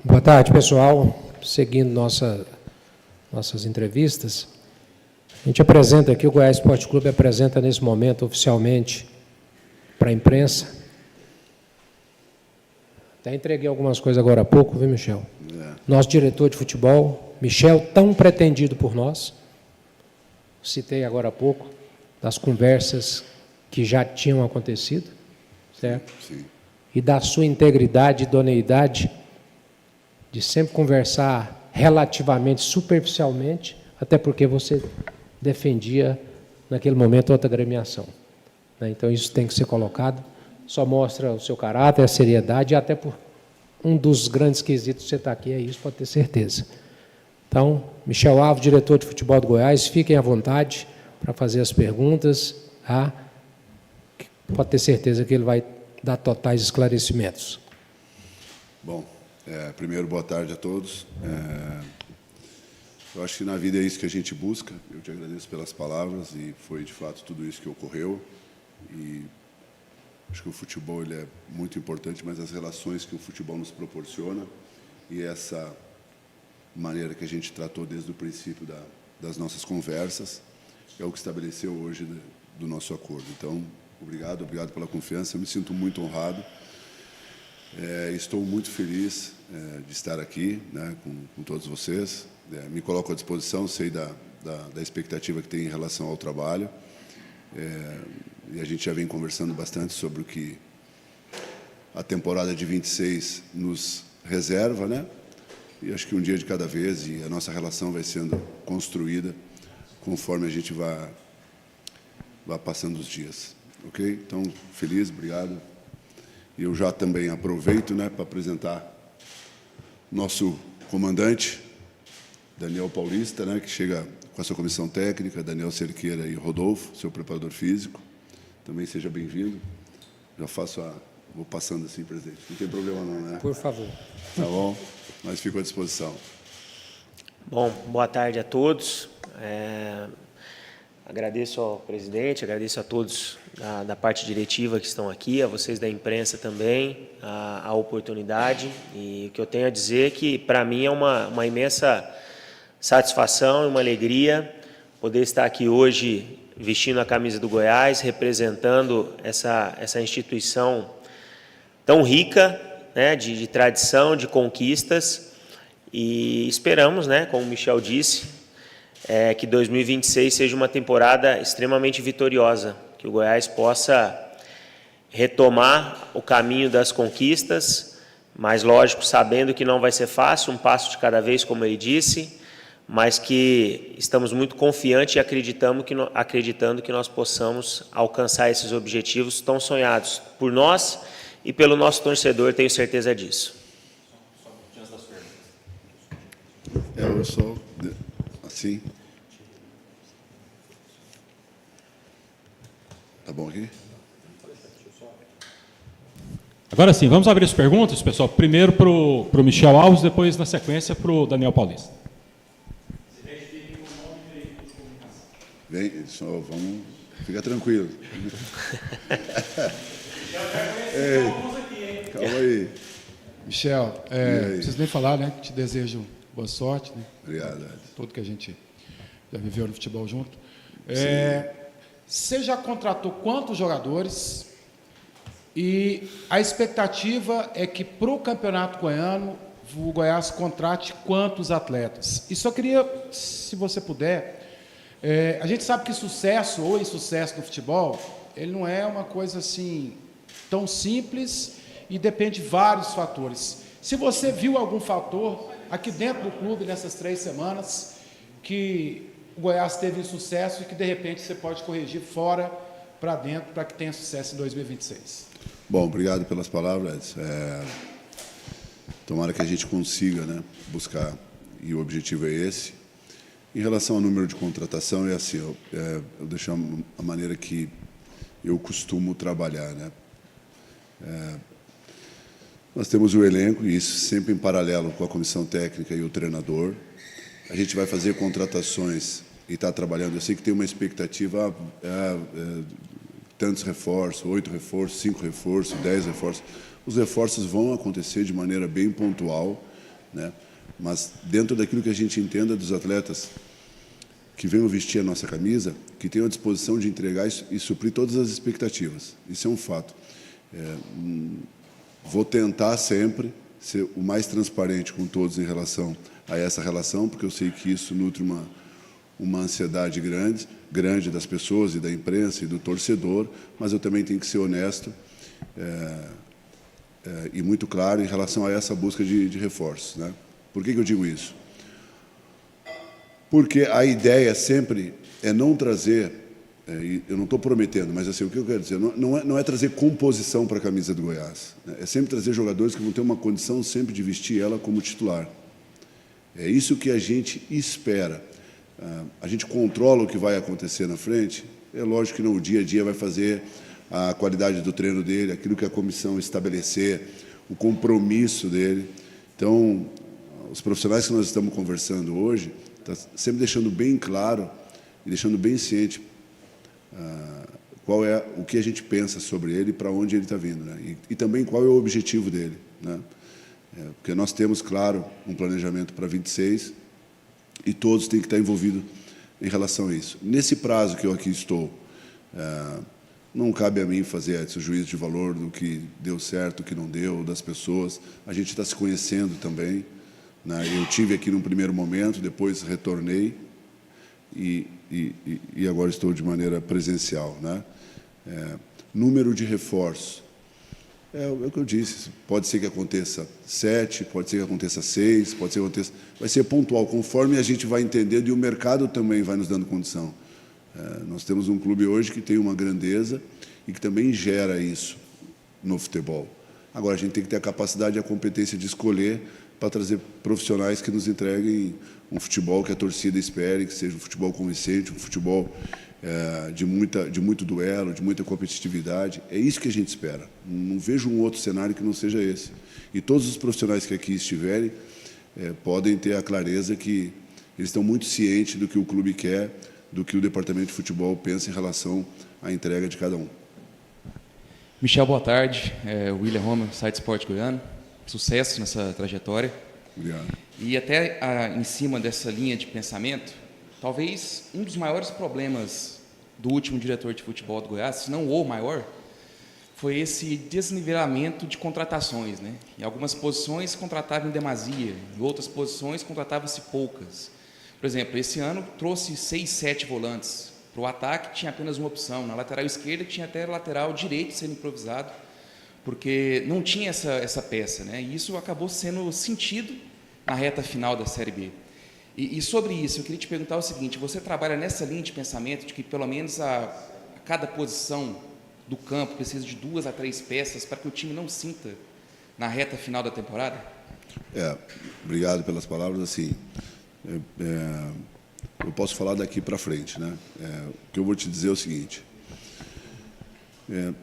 Boa tarde, pessoal. Seguindo nossas entrevistas, a gente apresenta aqui, o Goiás Esporte Clube apresenta nesse momento oficialmente para a imprensa. Até entreguei algumas coisas agora há pouco, viu, Michel? Nosso diretor de futebol, Michel, tão pretendido por nós, citei agora há pouco, das conversas que já tinham acontecido, certo? Sim. E da sua integridade e idoneidade de sempre conversar relativamente superficialmente, até porque você defendia, naquele momento, outra agremiação. Então, isso tem que ser colocado. Só mostra o seu caráter, a seriedade, e até por um dos grandes quesitos que você está aqui, é isso, pode ter certeza. Então, Michel Alves, diretor de futebol do Goiás, fiquem à vontade para fazer as perguntas. Tá? Pode ter certeza que ele vai dar totais esclarecimentos. Bom, primeiro, boa tarde a todos. Eu acho que na vida é isso que a gente busca. Eu te agradeço pelas palavras e foi, de fato, tudo isso que ocorreu. E acho que o futebol ele é muito importante, mas as relações que o futebol nos proporciona e essa maneira que a gente tratou desde o princípio das nossas conversas é o que estabeleceu hoje do nosso acordo. Então, obrigado pela confiança. Eu me sinto muito honrado. Estou muito feliz de estar aqui, né, com todos vocês. Me coloco à disposição, sei da expectativa que tem em relação ao trabalho. E a gente já vem conversando bastante sobre o que a temporada de 26 nos reserva, né? E acho que um dia de cada vez, e a nossa relação vai sendo construída conforme a gente vai passando os dias. Ok? Então, feliz, obrigado. E eu já também aproveito, né, para apresentar nosso comandante, Daniel Paulista, né, que chega com a sua comissão técnica, Daniel Cerqueira e Rodolfo, seu preparador físico. Também seja bem-vindo. Já vou passando assim, presidente. Não tem problema não, né? Por favor. Tá bom? Mas fico à disposição. Bom, boa tarde a todos. Agradeço ao presidente, agradeço a todos da parte diretiva que estão aqui, a vocês da imprensa também, a oportunidade. E o que eu tenho a dizer é que, para mim, é uma imensa satisfação e uma alegria poder estar aqui hoje vestindo a camisa do Goiás, representando essa instituição tão rica, né, de tradição, de conquistas. E esperamos, né, como o Michel disse, que 2026 seja uma temporada extremamente vitoriosa, que o Goiás possa retomar o caminho das conquistas, mas, lógico, sabendo que não vai ser fácil, um passo de cada vez, como ele disse, mas que estamos muito confiantes e acreditando que nós possamos alcançar esses objetivos tão sonhados por nós e pelo nosso torcedor, tenho certeza disso. Eu sou assim. Tá bom aqui? Agora sim, vamos abrir as perguntas, pessoal. Primeiro para o Michel Alves, depois, na sequência, para o Daniel Paulista. Vem, só vamos... Fica tranquilo. Ei, calma aí. Michel, preciso nem falar, né? Que te desejo boa sorte, né? Obrigado, Edson. Tudo que a gente já viveu no futebol junto. Você já contratou quantos jogadores? E a expectativa é que para o Campeonato Goiano o Goiás contrate quantos atletas? E só queria, se você puder, a gente sabe que sucesso ou insucesso no futebol, ele não é uma coisa assim tão simples e depende de vários fatores. Se você viu algum fator aqui dentro do clube nessas 3 semanas que o Goiás teve insucesso e que de repente você pode corrigir fora para dentro para que tenha sucesso em 2026. Bom, obrigado pelas palavras. Tomara que a gente consiga, né, buscar, e o objetivo é esse. Em relação ao número de contratação, é assim, eu deixo a maneira que eu costumo trabalhar, né? Nós temos o elenco, e isso sempre em paralelo com a comissão técnica e o treinador. A gente vai fazer contratações e está trabalhando. Eu sei que tem uma expectativa, tantos reforços, 8 reforços, 5 reforços, 10 reforços. Os reforços vão acontecer de maneira bem pontual, né? Mas dentro daquilo que a gente entenda dos atletas que venham vestir a nossa camisa, que tenham a disposição de entregar e suprir todas as expectativas. Isso é um fato. Vou tentar sempre ser o mais transparente com todos em relação a essa relação, porque eu sei que isso nutre uma ansiedade grande das pessoas e da imprensa e do torcedor, mas eu também tenho que ser honesto e muito claro em relação a essa busca de reforços, né? Por que eu digo isso? Porque a ideia sempre é não trazer, eu não estou prometendo, mas assim, o que eu quero dizer, não é trazer composição para a camisa do Goiás, né? É sempre trazer jogadores que vão ter uma condição sempre de vestir ela como titular. É isso que a gente espera. A gente controla o que vai acontecer na frente, é lógico que não, o dia a dia vai fazer a qualidade do treino dele, aquilo que a comissão estabelecer, o compromisso dele. Então, os profissionais que nós estamos conversando hoje, está sempre deixando bem claro e deixando bem ciente qual é o que a gente pensa sobre ele e para onde ele está vindo, né? E também qual é o objetivo dele, né? Porque nós temos, claro, um planejamento para 26 e todos têm que estar envolvidos em relação a isso. Nesse prazo que eu aqui estou, não cabe a mim fazer esse juízo de valor do que deu certo, o que não deu, das pessoas. A gente está se conhecendo também, né? Eu tive aqui num primeiro momento, depois retornei e agora estou de maneira presencial, né? Número de reforços. É o que eu disse, pode ser que aconteça 7, pode ser que aconteça 6, pode ser que aconteça... Vai ser pontual, conforme a gente vai entendendo e o mercado também vai nos dando condição. Nós temos um clube hoje que tem uma grandeza e que também gera isso no futebol. Agora, a gente tem que ter a capacidade e a competência de escolher para trazer profissionais que nos entreguem um futebol que a torcida espere, que seja um futebol convincente, um futebol de muito duelo, de muita competitividade. É isso que a gente espera. Não vejo um outro cenário que não seja esse. E todos os profissionais que aqui estiverem podem ter a clareza que eles estão muito cientes do que o clube quer, do que o departamento de futebol pensa em relação à entrega de cada um. Michel, boa tarde. William Romer, site Sport Goiano. Sucesso nessa trajetória. Obrigado. E até em cima dessa linha de pensamento, talvez um dos maiores problemas do último diretor de futebol do Goiás, se não o maior, foi esse desnivelamento de contratações, né? Em algumas posições contratava em demasia, em outras posições contratava-se poucas. Por exemplo, esse ano trouxe 6, 7 volantes. Para o ataque tinha apenas uma opção. Na lateral esquerda tinha até lateral direito sendo improvisado, porque não tinha essa peça, né? E isso acabou sendo sentido na reta final da Série B. E sobre isso, eu queria te perguntar o seguinte: você trabalha nessa linha de pensamento de que pelo menos a cada posição do campo precisa de 2 a 3 peças para que o time não sinta na reta final da temporada? Obrigado pelas palavras. Assim, eu posso falar daqui para frente, né? O que eu vou te dizer é o seguinte: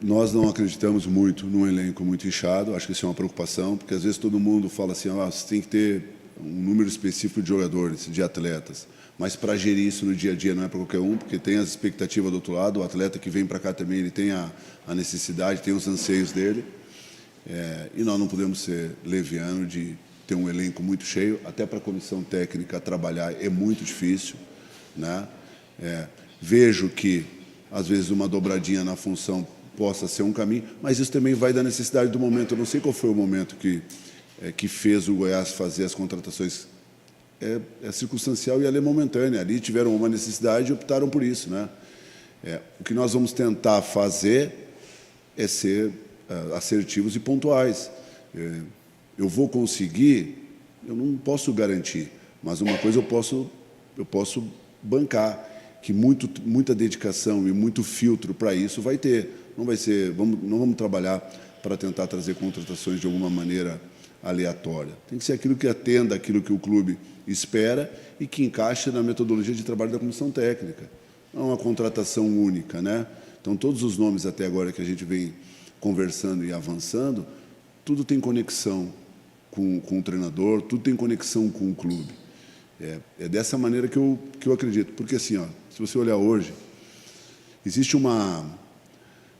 nós não acreditamos muito num elenco muito inchado. Acho que isso é uma preocupação, porque às vezes todo mundo fala assim: você tem que ter um número específico de jogadores, de atletas, mas para gerir isso no dia a dia não é para qualquer um, porque tem as expectativas do outro lado. O atleta que vem para cá também, ele tem a necessidade, tem os anseios dele, e nós não podemos ser levianos de ter um elenco muito cheio. Até para a comissão técnica trabalhar é muito difícil, né? Vejo que às vezes uma dobradinha na função possa ser um caminho, mas isso também vai da necessidade do momento. Eu não sei qual foi o momento que fez o Goiás fazer as contratações. É circunstancial e ela é momentânea. Ali tiveram uma necessidade e optaram por isso, né? O que nós vamos tentar fazer é ser assertivos e pontuais. Eu vou conseguir, eu não posso garantir, mas uma coisa eu posso bancar, que muita dedicação e muito filtro para isso vai ter. Não vamos trabalhar para tentar trazer contratações de alguma maneira aleatória. Tem que ser aquilo que atenda aquilo que o clube espera e que encaixe na metodologia de trabalho da comissão técnica. Não é uma contratação única, né? Então, todos os nomes até agora que a gente vem conversando e avançando, tudo tem conexão com o treinador, tudo tem conexão com o clube. É dessa maneira que eu acredito. Porque, assim, se você olhar hoje, existe uma...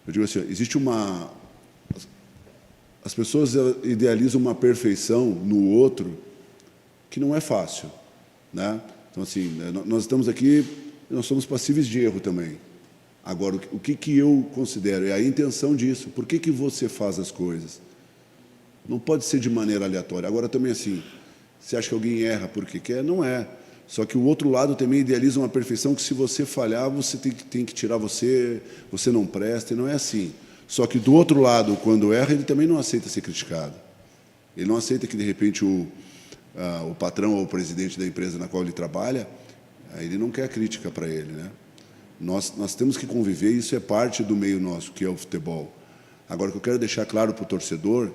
Eu digo assim, existe uma... As pessoas idealizam uma perfeição no outro que não é fácil, né? Então, assim, nós estamos aqui, nós somos passíveis de erro também. Agora, o que eu considero é a intenção disso. Por que você faz as coisas? Não pode ser de maneira aleatória. Agora, também assim, você acha que alguém erra porque quer? Não é. Só que o outro lado também idealiza uma perfeição que, se você falhar, você tem que tirar você não presta, e não é assim. Só que, do outro lado, quando erra, ele também não aceita ser criticado. Ele não aceita que, de repente, o patrão ou o presidente da empresa na qual ele trabalha, ele não quer a crítica para ele, né? Nós temos que conviver, isso é parte do meio nosso, que é o futebol. Agora, o que eu quero deixar claro para o torcedor,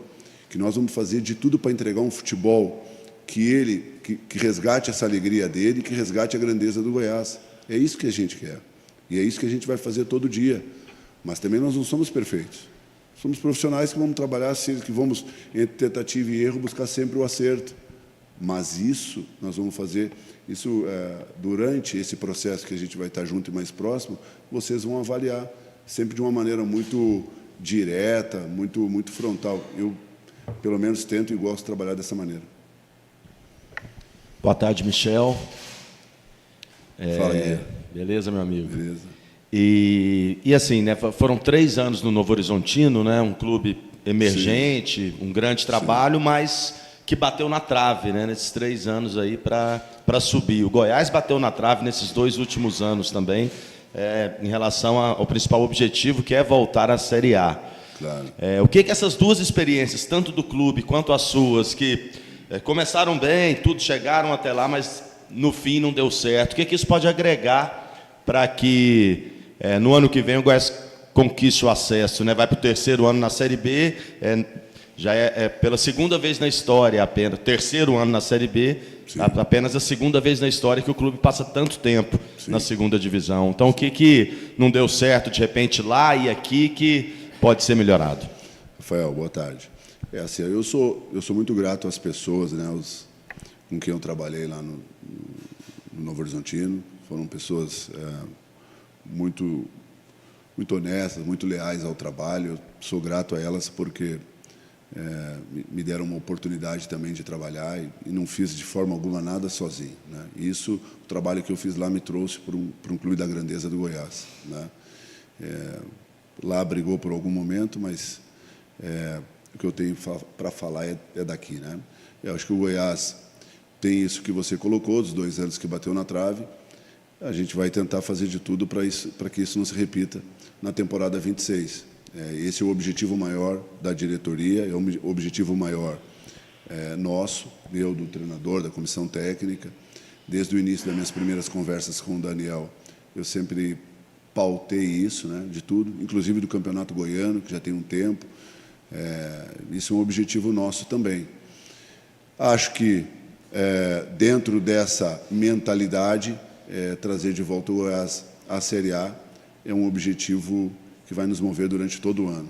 que nós vamos fazer de tudo para entregar um futebol que resgate essa alegria dele, que resgate a grandeza do Goiás. É isso que a gente quer. E é isso que a gente vai fazer todo dia. Mas também nós não somos perfeitos. Somos profissionais que vamos trabalhar, que vamos, entre tentativa e erro, buscar sempre o acerto. Mas isso, nós vamos fazer, isso durante esse processo que a gente vai estar junto e mais próximo, vocês vão avaliar, sempre de uma maneira muito direta, muito frontal. Eu, pelo menos, tento e gosto de trabalhar dessa maneira. Boa tarde, Michel. Fala, Guilherme. Beleza, meu amigo? Beleza. E assim, né, foram 3 anos no Novo Horizontino, né, um clube emergente, um grande trabalho, mas que bateu na trave, né, nesses 3 anos aí para subir. O Goiás bateu na trave nesses 2 últimos anos também, em relação ao principal objetivo, que é voltar à Série A. Claro. O que essas 2 experiências, tanto do clube quanto as suas, que começaram bem, tudo chegaram até lá, mas no fim não deu certo, o que isso pode agregar para que no ano que vem o Goiás conquiste o acesso, né? Vai para o 3º ano na Série B, já é pela 2ª vez na história apenas, 3º ano na Série B, apenas a 2ª vez na história que o clube passa tanto tempo na 2ª divisão. Então, o que não deu certo, de repente, lá e aqui, que pode ser melhorado? Rafael, boa tarde. Assim, eu sou muito grato às pessoas, né, com quem eu trabalhei lá no Novo Horizontino. Foram pessoas muito honestas, muito leais ao trabalho. Eu sou grato a elas porque me deram uma oportunidade também de trabalhar e não fiz de forma alguma nada sozinho, né? E isso, o trabalho que eu fiz lá me trouxe para um clube da grandeza do Goiás, né? Lá brigou por algum momento, mas o que eu tenho para falar é daqui, né? Eu acho que o Goiás tem isso que você colocou, dos 2 anos que bateu na trave. A gente vai tentar fazer de tudo para que isso não se repita na temporada 26. Esse é o objetivo maior da diretoria, é o objetivo maior nosso, eu, do treinador, da comissão técnica. Desde o início das minhas primeiras conversas com o Daniel, eu sempre pautei isso, né, de tudo, inclusive do Campeonato Goiano, que já tem um tempo. Isso é um objetivo nosso também. Acho que, dentro dessa mentalidade, trazer de volta o Goiás à Série A é um objetivo que vai nos mover durante todo o ano.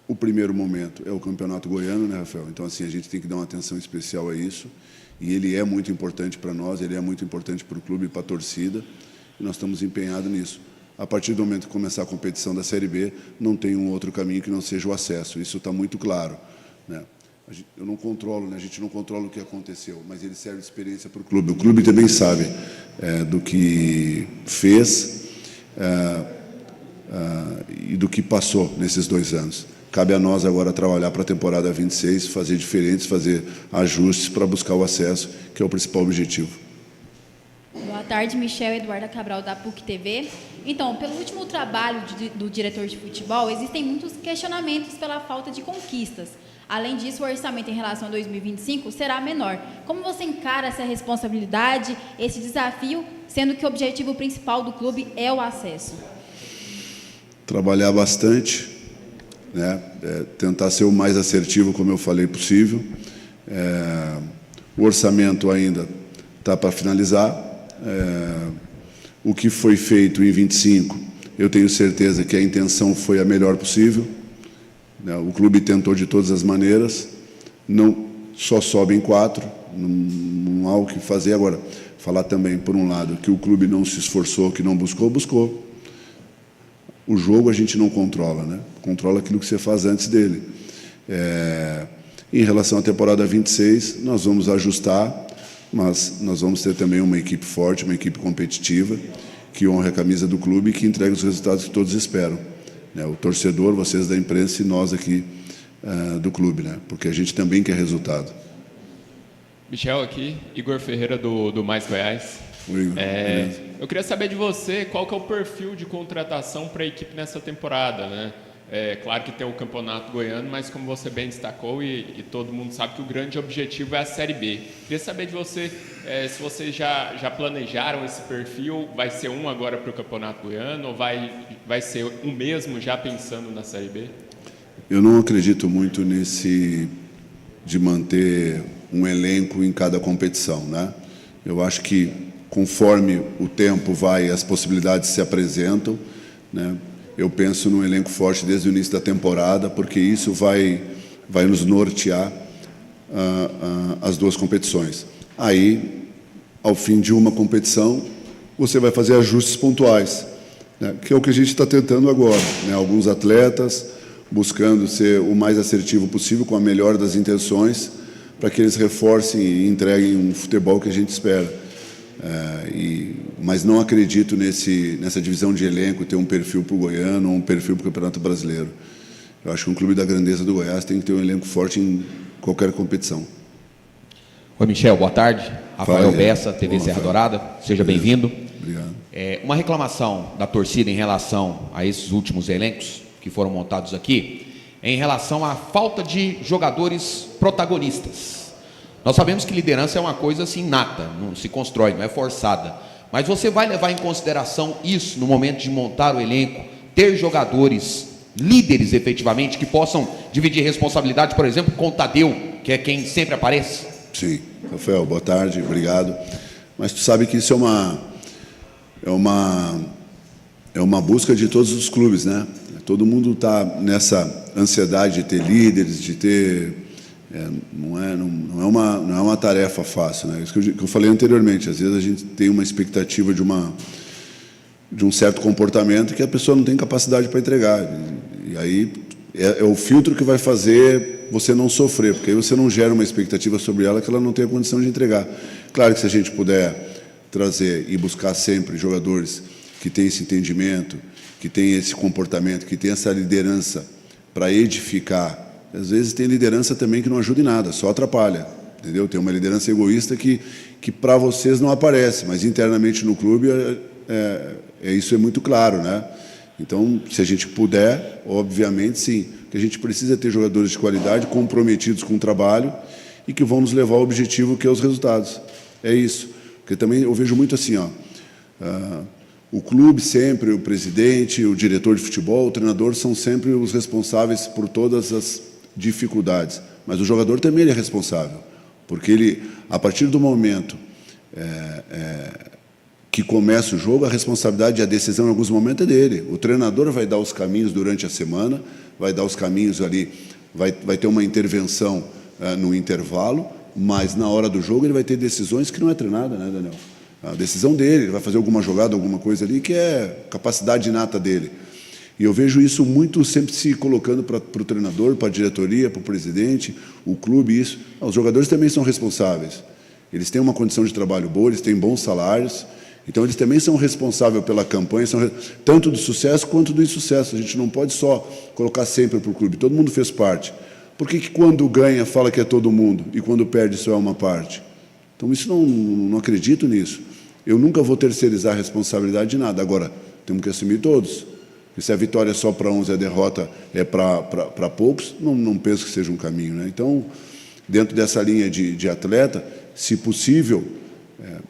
O primeiro momento é o Campeonato Goiano, né, Rafael? Então, assim, a gente tem que dar uma atenção especial a isso, e ele é muito importante para nós, ele é muito importante para o clube e para a torcida, e nós estamos empenhados nisso. A partir do momento que começar a competição da Série B, não tem um outro caminho que não seja o acesso, isso está muito claro, né? Eu não controlo, né? A gente não controla o que aconteceu, mas ele serve de experiência para o clube. O clube também sabe do que fez e do que passou nesses 2 anos. Cabe a nós agora trabalhar para a temporada 26, fazer diferentes, fazer ajustes para buscar o acesso, que é o principal objetivo. Boa tarde, Michel Eduarda Cabral, da PUC TV. Então, pelo último trabalho do diretor de futebol, existem muitos questionamentos pela falta de conquistas. Além disso, o orçamento em relação a 2025 será menor. Como você encara essa responsabilidade, esse desafio, sendo que o objetivo principal do clube é o acesso? Trabalhar bastante, né? Tentar ser o mais assertivo, como eu falei, possível. O orçamento ainda está para finalizar. O que foi feito em 25, eu tenho certeza que a intenção foi a melhor possível. O clube tentou de todas as maneiras, não só sobe em 4, não há o que fazer. Agora, falar também, por um lado, que o clube não se esforçou, que não buscou. O jogo a gente não controla, né? Controla aquilo que você faz antes dele. Em relação à temporada 26, nós vamos ajustar, mas nós vamos ter também uma equipe forte, uma equipe competitiva, que honra a camisa do clube e que entrega os resultados que todos esperam. Né? O torcedor, vocês da imprensa e nós aqui do clube, né? Porque a gente também quer resultado. Michel aqui, Igor Ferreira do Mais Goiás. Oi, Igor. Eu queria saber de você qual que é o perfil de contratação para a equipe nessa temporada, né? Claro que tem o Campeonato Goiano, mas como você bem destacou e todo mundo sabe que o grande objetivo é a Série B. Queria saber de você se vocês já planejaram esse perfil, vai ser um agora para o Campeonato Goiano ou vai ser um mesmo já pensando na Série B? Eu não acredito muito de manter um elenco em cada competição, né? Eu acho que conforme o tempo vai, as possibilidades se apresentam, né? Eu penso num elenco forte desde o início da temporada, porque isso vai nos nortear as duas competições. Aí, ao fim de uma competição, você vai fazer ajustes pontuais, né? Que é o que a gente está tentando agora, né? Alguns atletas buscando ser o mais assertivo possível, com a melhor das intenções, para que eles reforcem e entreguem um futebol que a gente espera. Mas não acredito nessa divisão de elenco, ter um perfil para o Goiano ou um perfil para o Campeonato Brasileiro. Eu acho que um clube da grandeza do Goiás tem que ter um elenco forte em qualquer competição. Oi, Michel, boa tarde. Rafael Bessa, TV Bom, Serra Rafael. Dourada, seja bem-vindo. Obrigado. Uma reclamação da torcida em relação a esses últimos elencos que foram montados aqui, em relação à falta de jogadores protagonistas. Nós sabemos que liderança é uma coisa assim inata, não se constrói, não é forçada. Mas você vai levar em consideração isso no momento de montar o elenco, ter jogadores líderes efetivamente que possam dividir responsabilidade, por exemplo, com o Tadeu, que é quem sempre aparece? Sim. Rafael, boa tarde, obrigado. Mas tu sabe que isso é uma busca de todos os clubes, né? Todo mundo está nessa ansiedade de ter líderes, de ter... Não é uma tarefa fácil, né? Isso que eu falei anteriormente. Às vezes a gente tem uma expectativa de um certo comportamento que a pessoa não tem capacidade para entregar. E aí é o filtro que vai fazer você não sofrer, porque aí você não gera uma expectativa sobre ela que ela não tem a condição de entregar. Claro que se a gente puder trazer e buscar sempre jogadores que têm esse entendimento, que têm esse comportamento, que têm essa liderança para edificar. Às vezes tem liderança também que não ajuda em nada, só atrapalha, entendeu? Tem uma liderança egoísta que para vocês não aparece, mas internamente no clube isso é muito claro, né? Então, se a gente puder, obviamente sim, que a gente precisa ter jogadores de qualidade, comprometidos com o trabalho e que vão nos levar ao objetivo que é os resultados. É isso. Porque também eu vejo muito assim, o clube sempre, o presidente, o diretor de futebol, o treinador são sempre os responsáveis por todas as dificuldades. Mas o jogador também ele é responsável, porque ele, a partir do momento que começa o jogo, a responsabilidade e a decisão em alguns momentos é dele. O treinador vai dar os caminhos durante a semana, vai dar os caminhos ali, vai ter uma intervenção no intervalo, mas na hora do jogo ele vai ter decisões que não é treinada, né, Daniel? A decisão dele, ele vai fazer alguma jogada, alguma coisa ali que é capacidade inata dele. E eu vejo isso muito sempre se colocando para o treinador, para a diretoria, para o presidente, o clube, isso. Os jogadores também são responsáveis. Eles têm uma condição de trabalho boa, eles têm bons salários, então eles também são responsáveis pela campanha, tanto do sucesso quanto do insucesso. A gente não pode só colocar sempre para o clube, todo mundo fez parte. Por que quando ganha fala que é todo mundo e quando perde só é uma parte? Então isso não acredito nisso. Eu nunca vou terceirizar a responsabilidade de nada. Agora, temos que assumir todos. E se a vitória é só para uns e a derrota é para poucos, não penso que seja um caminho, né? Então, dentro dessa linha de atleta, se possível,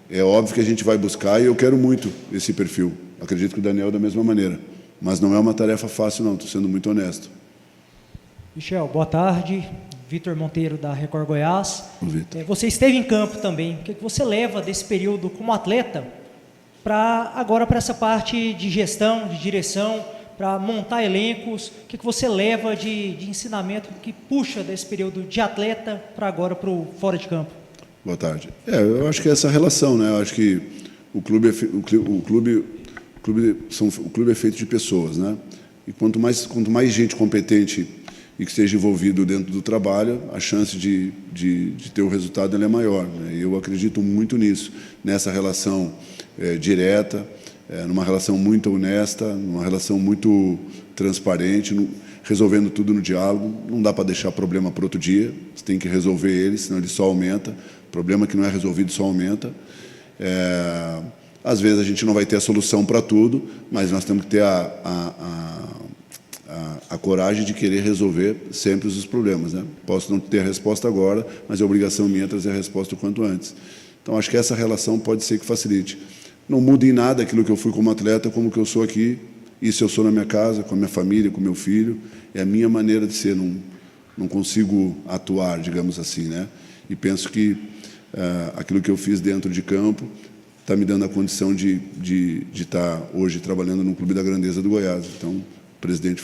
é óbvio que a gente vai buscar e eu quero muito esse perfil. Acredito que o Daniel da mesma maneira. Mas não é uma tarefa fácil, não, estou sendo muito honesto. Michel, boa tarde. Vitor Monteiro, da Record Goiás. Você esteve em campo também. O que você leva desse período como atleta agora para essa parte de gestão, de direção, para montar elencos? O que você leva de ensinamento que puxa desse período de atleta para agora para o fora de campo? Boa tarde. Eu acho que é essa relação, né? Eu acho que o clube é feito de pessoas, né? E quanto mais gente competente e que esteja envolvido dentro do trabalho, a chance de ter o resultado ela é maior, né? Eu acredito muito nisso, nessa relação direta, numa relação muito honesta, numa relação muito transparente, resolvendo tudo no diálogo. Não dá para deixar problema para outro dia, você tem que resolver ele, senão ele só aumenta. Problema que não é resolvido só aumenta. Às vezes a gente não vai ter a solução para tudo, mas nós temos que ter a coragem de querer resolver sempre os problemas, né? Posso não ter a resposta agora, mas é obrigação minha trazer a resposta o quanto antes. Então, acho que essa relação pode ser que facilite. Não muda em nada aquilo que eu fui como atleta, como que eu sou aqui. Isso eu sou na minha casa, com a minha família, com meu filho. É a minha maneira de ser. Não consigo atuar, digamos assim, né? E penso que aquilo que eu fiz dentro de campo está me dando a condição de estar hoje trabalhando no Clube da Grandeza do Goiás. Então, o presidente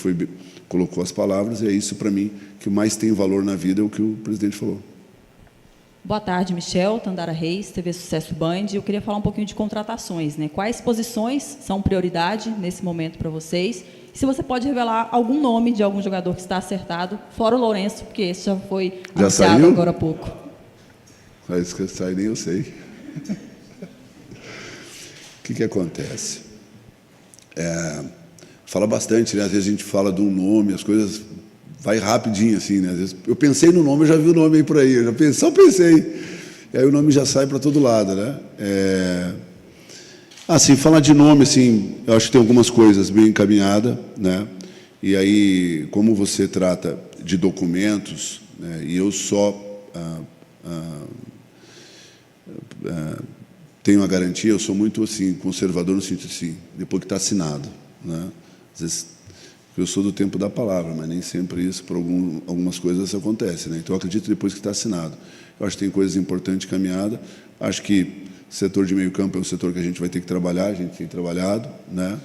colocou as palavras, e é isso, para mim, que mais tem valor na vida, é o que o presidente falou. Boa tarde, Michel, Tandara Reis, TV Sucesso Band. Eu queria falar um pouquinho de contratações, né? Quais posições são prioridade nesse momento para vocês? E se você pode revelar algum nome de algum jogador que está acertado, fora o Lourenço, porque esse já foi anunciado saiu? Agora há pouco. Mas que sai nem eu sei. O que acontece? Fala bastante, né? Às vezes a gente fala de um nome, as coisas vai rapidinho, assim, né? Às vezes eu pensei no nome, eu já vi o nome aí por aí, só pensei. E aí o nome já sai para todo lado, né? Assim, falar de nome, assim, eu acho que tem algumas coisas bem encaminhadas, né? E aí, como você trata de documentos, né? E eu só tenho a garantia, eu sou muito, assim, conservador no sentido, assim, depois que está assinado, né? Às vezes, eu sou do tempo da palavra, mas nem sempre isso, por algumas coisas, acontece, né? Então, eu acredito depois que está assinado. Eu acho que tem coisas importantes caminhadas. Acho que o setor de meio campo é um setor que a gente vai ter que trabalhar, a gente tem trabalhado, né?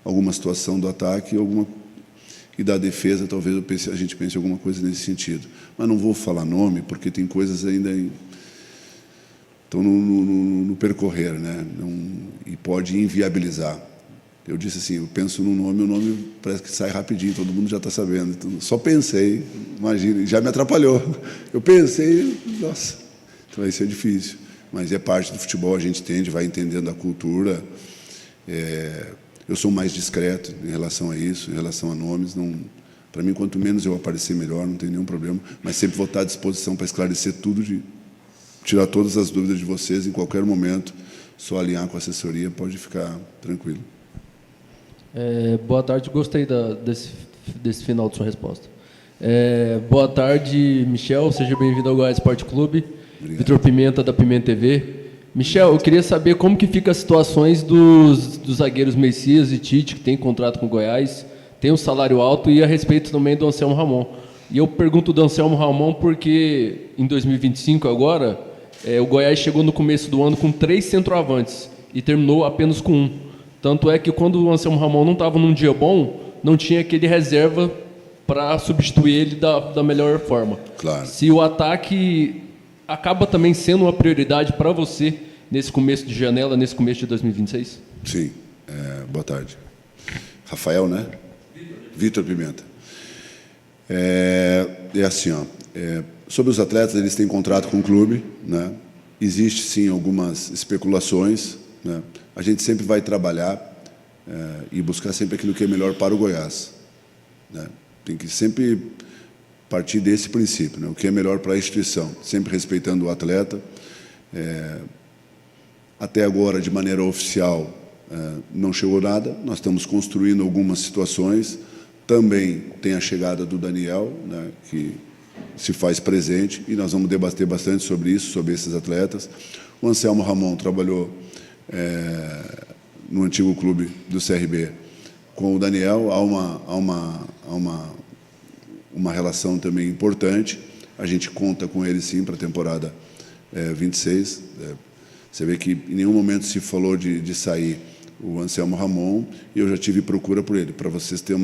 Alguma situação do ataque, e da defesa, talvez a gente pense em alguma coisa nesse sentido. Mas não vou falar nome, porque tem coisas ainda estão no percorrer, né? E pode inviabilizar. Eu disse assim, eu penso no nome, o nome parece que sai rapidinho, todo mundo já está sabendo. Então, só pensei, imagina, já me atrapalhou. Eu pensei, nossa, então vai ser difícil. Mas é parte do futebol, a gente entende, vai entendendo a cultura. Eu sou mais discreto em relação a isso, em relação a nomes. Para mim, quanto menos eu aparecer, melhor, não tem nenhum problema. Mas sempre vou estar à disposição para esclarecer tudo, tirar todas as dúvidas de vocês em qualquer momento. Só alinhar com a assessoria, pode ficar tranquilo. Boa tarde, gostei desse final de sua resposta. Boa tarde, Michel, seja bem-vindo ao Goiás Esporte Clube. Vitor Pimenta, da Pimenta TV. Michel, eu queria saber como que fica as situações dos zagueiros Messias e Tite, que tem contrato com o Goiás, tem um salário alto, e a respeito também do Anselmo Ramon. E eu pergunto do Anselmo Ramon porque em 2025 agora, o Goiás chegou no começo do ano com 3 centroavantes e terminou apenas com 1. Tanto é que quando o Anselmo Ramon não estava num dia bom, não tinha aquele reserva para substituir ele da melhor forma. Claro. Se o ataque acaba também sendo uma prioridade para você nesse começo de janela, nesse começo de 2026? Sim. Boa tarde. Rafael, né? Vitor Pimenta. É assim, ó. Sobre os atletas, eles têm contrato com o clube, né? Existe, sim, algumas especulações, né? A gente sempre vai trabalhar e buscar sempre aquilo que é melhor para o Goiás, né? Tem que sempre partir desse princípio, né? O que é melhor para a instituição, sempre respeitando o atleta. Até agora, de maneira oficial, não chegou nada. Nós estamos construindo algumas situações. Também tem a chegada do Daniel, né, que se faz presente, e nós vamos debater bastante sobre isso, sobre esses atletas. O Anselmo Ramon trabalhou no antigo clube do CRB com o Daniel. Há uma relação também importante. A gente conta com ele, sim, para a temporada 26. Você vê que em nenhum momento se falou de sair o Anselmo Ramon, e eu já tive procura por ele, para vocês terem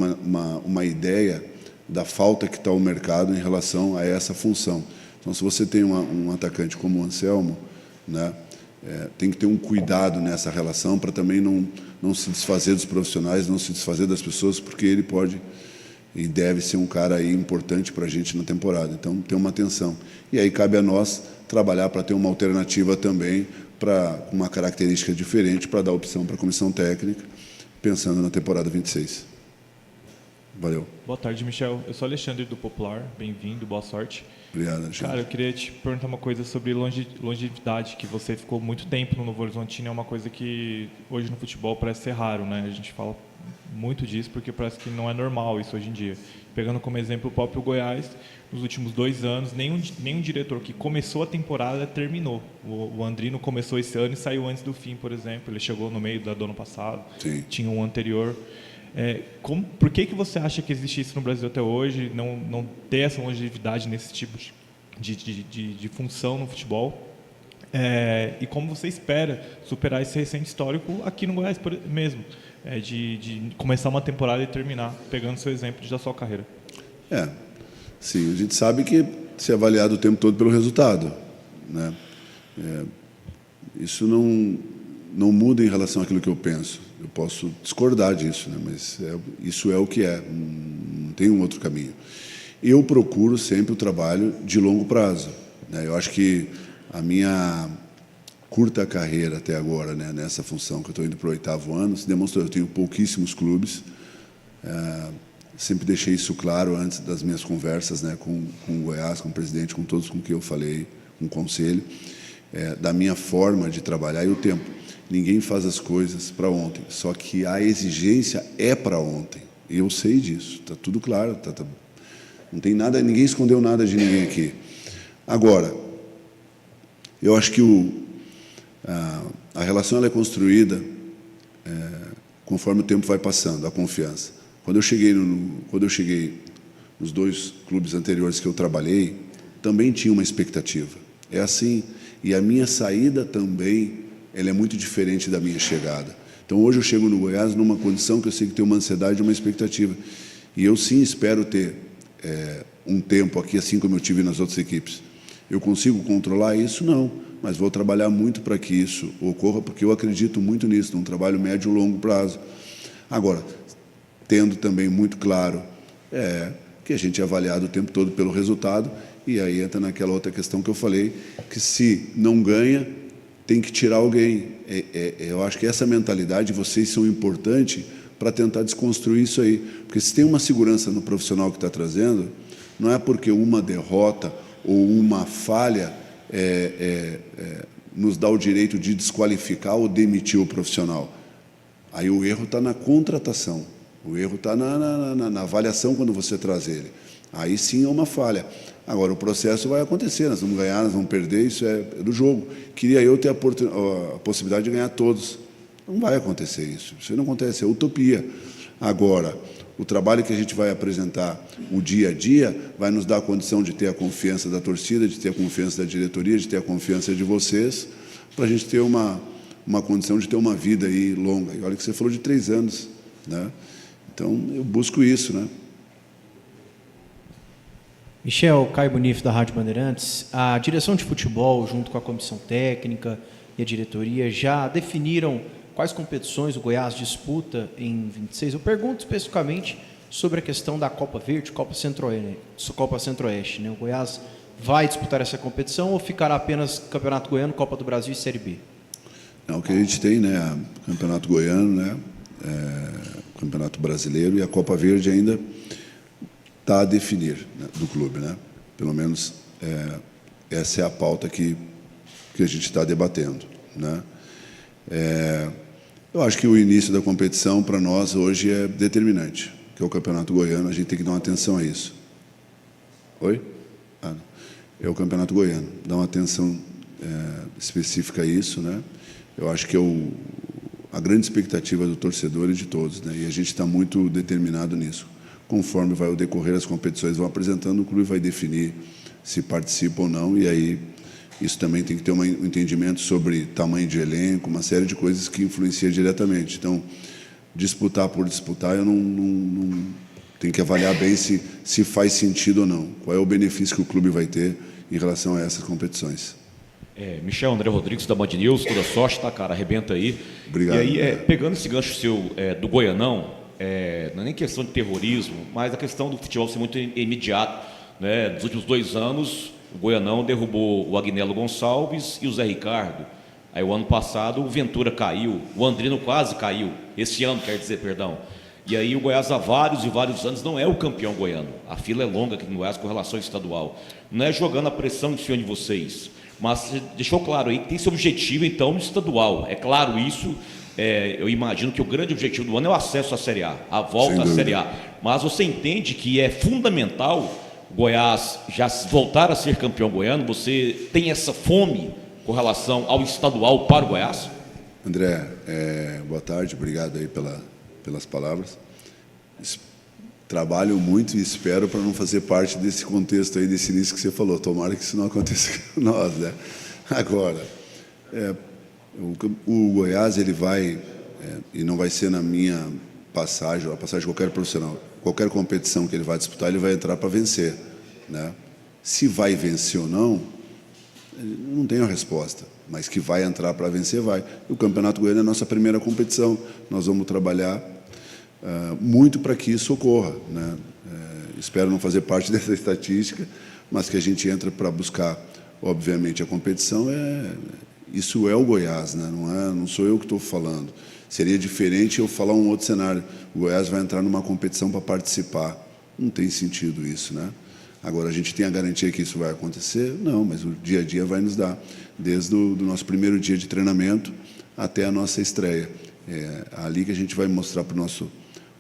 uma ideia da falta que está o mercado em relação a essa função. Então, se você tem um atacante como o Anselmo, né, tem que ter um cuidado nessa relação para também não se desfazer dos profissionais, não se desfazer das pessoas, porque ele pode e deve ser um cara aí importante para a gente na temporada. Então, tem uma atenção. E aí cabe a nós trabalhar para ter uma alternativa também, para uma característica diferente, para dar opção para a comissão técnica, pensando na temporada 26. Valeu. Boa tarde, Michel. Eu sou Alexandre do Popular. Bem-vindo, boa sorte. Obrigado, Alexandre. Cara, eu queria te perguntar uma coisa sobre longevidade, que você ficou muito tempo no Novo Horizontino, é uma coisa que hoje no futebol parece ser raro, né? A gente fala muito disso porque parece que não é normal isso hoje em dia. Pegando como exemplo o próprio Goiás, nos últimos 2 anos, nenhum diretor que começou a temporada terminou. O Andrino começou esse ano e saiu antes do fim, por exemplo. Ele chegou no meio do ano passado, Sim. Tinha um anterior. Por que você acha que existe isso no Brasil até hoje, não ter essa longevidade nesse tipo de função no futebol? E como você espera superar esse recente histórico aqui no Goiás mesmo, de começar uma temporada e terminar, pegando seu exemplo da sua carreira? Sim, a gente sabe que se é avaliado o tempo todo pelo resultado, né? Isso não muda em relação àquilo que eu penso. Eu posso discordar disso, né? Mas isso é o que é, não tem um outro caminho. Eu procuro sempre o trabalho de longo prazo, né? Eu acho que a minha curta carreira até agora, né, nessa função que eu estou indo para o 8º ano, se demonstrou. Eu tenho pouquíssimos clubes, sempre deixei isso claro antes das minhas conversas, né, com o Goiás, com o presidente, com todos com quem eu falei, com o conselho, da minha forma de trabalhar e o tempo. Ninguém faz as coisas para ontem, só que a exigência é para ontem. Eu sei disso, está tudo claro, não tem nada, ninguém escondeu nada de ninguém aqui. Agora, eu acho que a relação ela é construída conforme o tempo vai passando, a confiança. Quando eu cheguei nos 2 clubes anteriores que eu trabalhei, também tinha uma expectativa. É assim, e a minha saída também, ela é muito diferente da minha chegada. Então, hoje eu chego no Goiás numa condição que eu sei que tem uma ansiedade e uma expectativa. E eu sim espero ter um tempo aqui, assim como eu tive nas outras equipes. Eu consigo controlar isso? Não, mas vou trabalhar muito para que isso ocorra, porque eu acredito muito nisso, num trabalho médio e longo prazo. Agora, tendo também muito claro que a gente é avaliado o tempo todo pelo resultado, e aí entra naquela outra questão que eu falei, que se não ganha, tem que tirar alguém. Eu acho que essa mentalidade, vocês são importantes para tentar desconstruir isso aí, porque se tem uma segurança no profissional que está trazendo, não é porque uma derrota ou uma falha nos dá o direito de desqualificar ou demitir o profissional. Aí o erro está na contratação, o erro está na avaliação quando você traz ele. Aí sim é uma falha. Agora, o processo vai acontecer, nós vamos ganhar, nós vamos perder, isso é do jogo. Queria eu ter a possibilidade de ganhar todos. Não vai acontecer isso não acontece, é utopia. Agora, o trabalho que a gente vai apresentar, o dia a dia, vai nos dar a condição de ter a confiança da torcida, de ter a confiança da diretoria, de ter a confiança de vocês, para a gente ter uma condição de ter uma vida aí longa. E olha que você falou de 3 anos, né? Então, eu busco isso, né? Michel, Caio Bonifo, da Rádio Bandeirantes. A direção de futebol, junto com a comissão técnica e a diretoria, já definiram quais competições o Goiás disputa em 26? Eu pergunto especificamente sobre a questão da Copa Verde, Copa Centro-Oeste. Né? O Goiás vai disputar essa competição ou ficará apenas Campeonato Goiano, Copa do Brasil e Série B? Não, o que a gente tem, né? Campeonato Goiano, né? Campeonato Brasileiro, e a Copa Verde ainda está a definir, né, do clube, né? Pelo menos essa é a pauta que a gente está debatendo, né? Eu acho que o início da competição para nós hoje é determinante, que é o Campeonato Goiano, a gente tem que dar uma atenção a isso. Oi? Não. É o Campeonato Goiano, dá uma atenção específica a isso, né? Eu acho que é a grande expectativa do torcedor e de todos, né? E a gente está muito determinado nisso. Conforme vai o decorrer, as competições vão apresentando, o clube vai definir se participa ou não, e aí isso também tem que ter um entendimento sobre tamanho de elenco, uma série de coisas que influenciam diretamente. Então, disputar por disputar, eu não tenho que avaliar bem se faz sentido ou não. Qual é o benefício que o clube vai ter em relação a essas competições. Michel, André Rodrigues, da Band News, toda sorte, tá, cara? Arrebenta aí. Obrigado. E aí, pegando esse gancho seu do Goianão, não é nem questão de terrorismo, mas a questão do futebol ser muito imediato, né? Nos últimos 2 anos, o Goianão derrubou o Agnello Gonçalves e o Zé Ricardo. Aí o ano passado o Ventura caiu, o Andrino quase caiu, esse ano quer dizer, perdão. E aí o Goiás há vários e vários anos não é o campeão goiano. A fila é longa aqui no Goiás com relação ao estadual. Não é jogando a pressão em cima de vocês, mas você deixou claro aí que tem esse objetivo então no estadual. É claro isso, eu imagino que o grande objetivo do ano é o acesso à Série A, a volta à Série A. Mas você entende que é fundamental o Goiás já voltar a ser campeão goiano? Você tem essa fome com relação ao estadual para o Goiás? André, boa tarde, obrigado aí pelas palavras. Trabalho muito e espero para não fazer parte desse contexto aí, desse início que você falou. Tomara que isso não aconteça com nós, né? Agora, o Goiás, ele vai, e não vai ser na minha passagem, ou a passagem de qualquer profissional, qualquer competição que ele vai disputar, ele vai entrar para vencer, né? Se vai vencer ou não tenho a resposta, mas que vai entrar para vencer, vai. O Campeonato Goiano é a nossa primeira competição. Nós vamos trabalhar muito para que isso ocorra, né? Espero não fazer parte dessa estatística, mas que a gente entra para buscar, obviamente, a competição. Isso é o Goiás, né? Não sou eu que estou falando. Seria diferente eu falar um outro cenário. O Goiás vai entrar numa competição para participar. Não tem sentido isso, né? Agora, a gente tem a garantia que isso vai acontecer? Não, mas o dia a dia vai nos dar, desde o nosso primeiro dia de treinamento até a nossa estreia. É ali que a gente vai mostrar para o nosso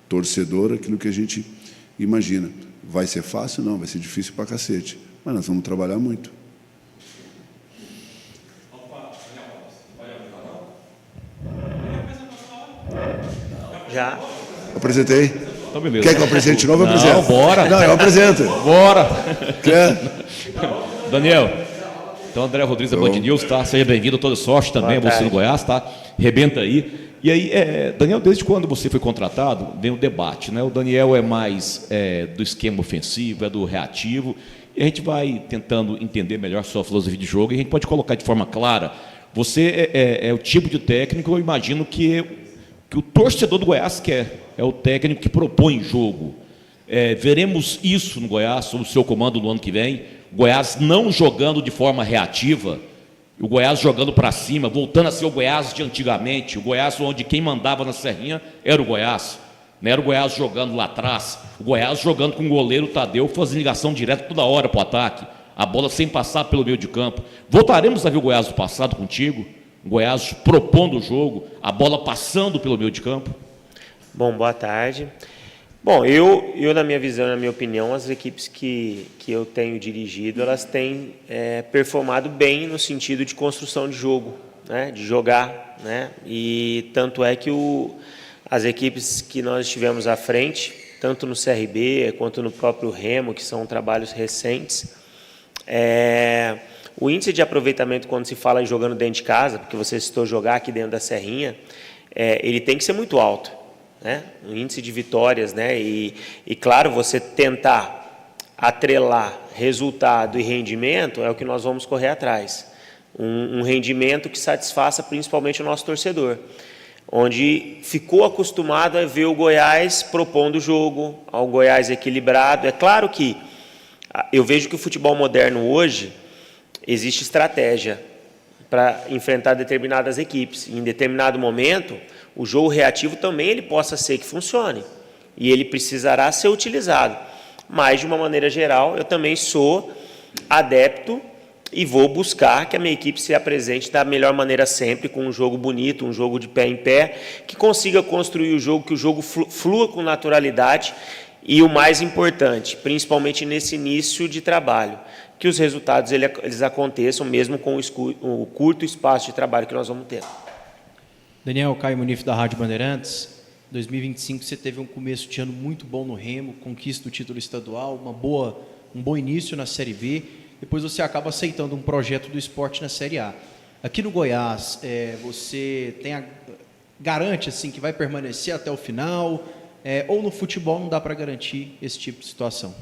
torcedor aquilo que a gente imagina. Vai ser fácil? Não, vai ser difícil pra cacete, mas nós vamos trabalhar muito. Já. Apresentei. Então, beleza. Quer que eu apresente de novo? Eu apresento. Não, bora. Não, eu apresento. Bora. Quer? Daniel, então André Rodrigues da Band News, tá? Seja bem-vindo, toda sorte também, você no Goiás, tá? Rebenta aí. E aí, Daniel, desde quando você foi contratado, vem o debate, né? O Daniel é mais do esquema ofensivo, é do reativo, e a gente vai tentando entender melhor sua filosofia de jogo, e a gente pode colocar de forma clara. Você é o tipo de técnico, eu imagino que o torcedor do Goiás quer. É o técnico que propõe jogo. Veremos isso no Goiás, sob o seu comando no ano que vem. O Goiás não jogando de forma reativa, o Goiás jogando para cima, voltando a ser o Goiás de antigamente, o Goiás onde quem mandava na Serrinha era o Goiás. Não era o Goiás jogando lá atrás, o Goiás jogando com o goleiro Tadeu, fazendo ligação direta toda hora para o ataque, a bola sem passar pelo meio de campo. Voltaremos a ver o Goiás do passado contigo? O Goiás propondo o jogo, a bola passando pelo meio de campo? Bom, boa tarde. Bom, eu na minha visão, na minha opinião, as equipes que eu tenho dirigido, elas têm performado bem no sentido de construção de jogo, né, de jogar, né, e tanto é que as equipes que nós estivemos à frente, tanto no CRB quanto no próprio Remo, que são trabalhos recentes, o índice de aproveitamento quando se fala em jogando dentro de casa, porque você citou jogar aqui dentro da Serrinha, ele tem que ser muito alto, né? O índice de vitórias, né? E claro, você tentar atrelar resultado e rendimento é o que nós vamos correr atrás. Um rendimento que satisfaça principalmente o nosso torcedor, onde ficou acostumado a ver o Goiás propondo o jogo, ao Goiás equilibrado. É claro que eu vejo que o futebol moderno hoje existe estratégia para enfrentar determinadas equipes. Em determinado momento, o jogo reativo também ele possa ser que funcione e ele precisará ser utilizado. Mas, de uma maneira geral, eu também sou adepto e vou buscar que a minha equipe se apresente da melhor maneira sempre, com um jogo bonito, um jogo de pé em pé, que consiga construir o jogo, que o jogo flua com naturalidade e, o mais importante, principalmente nesse início de trabalho, que os resultados eles aconteçam mesmo com o curto espaço de trabalho que nós vamos ter. Daniel, Caio Munif da Rádio Bandeirantes. 2025 você teve um começo de ano muito bom no Remo, conquista do título estadual, um bom início na Série B, depois você acaba aceitando um projeto do esporte na Série A. Aqui no Goiás, você garante assim, que vai permanecer até o final, ou no futebol não dá para garantir esse tipo de situação?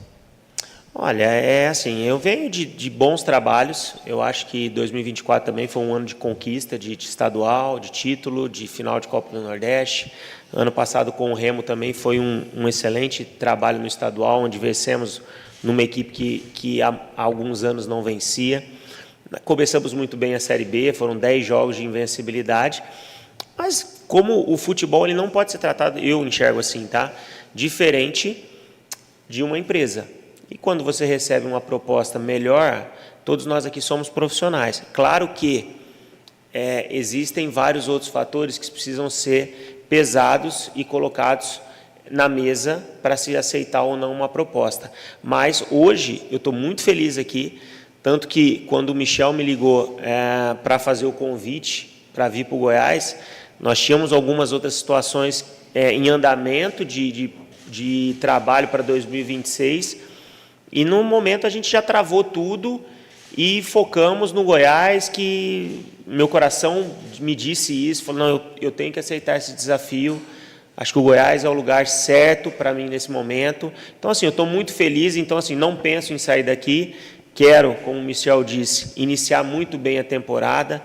Olha, assim, eu venho de bons trabalhos. Eu acho que 2024 também foi um ano de conquista, de estadual, de título, de final de Copa do Nordeste. Ano passado com o Remo também foi um excelente trabalho no estadual, onde vencemos numa equipe que há alguns anos não vencia. Começamos muito bem a Série B, foram 10 jogos de invencibilidade. Mas como o futebol ele não pode ser tratado, eu enxergo assim, tá? Diferente de uma empresa. E quando você recebe uma proposta melhor, todos nós aqui somos profissionais. Claro que existem vários outros fatores que precisam ser pesados e colocados na mesa para se aceitar ou não uma proposta. Mas hoje eu estou muito feliz aqui, tanto que quando o Michel me ligou para fazer o convite para vir para o Goiás, nós tínhamos algumas outras situações em andamento de trabalho para 2026, e no momento a gente já travou tudo e focamos no Goiás, que meu coração me disse isso, falou, não, eu tenho que aceitar esse desafio, acho que o Goiás é o lugar certo para mim nesse momento. Então, assim, eu estou muito feliz, então, assim, não penso em sair daqui, quero, como o Michel disse, iniciar muito bem a temporada,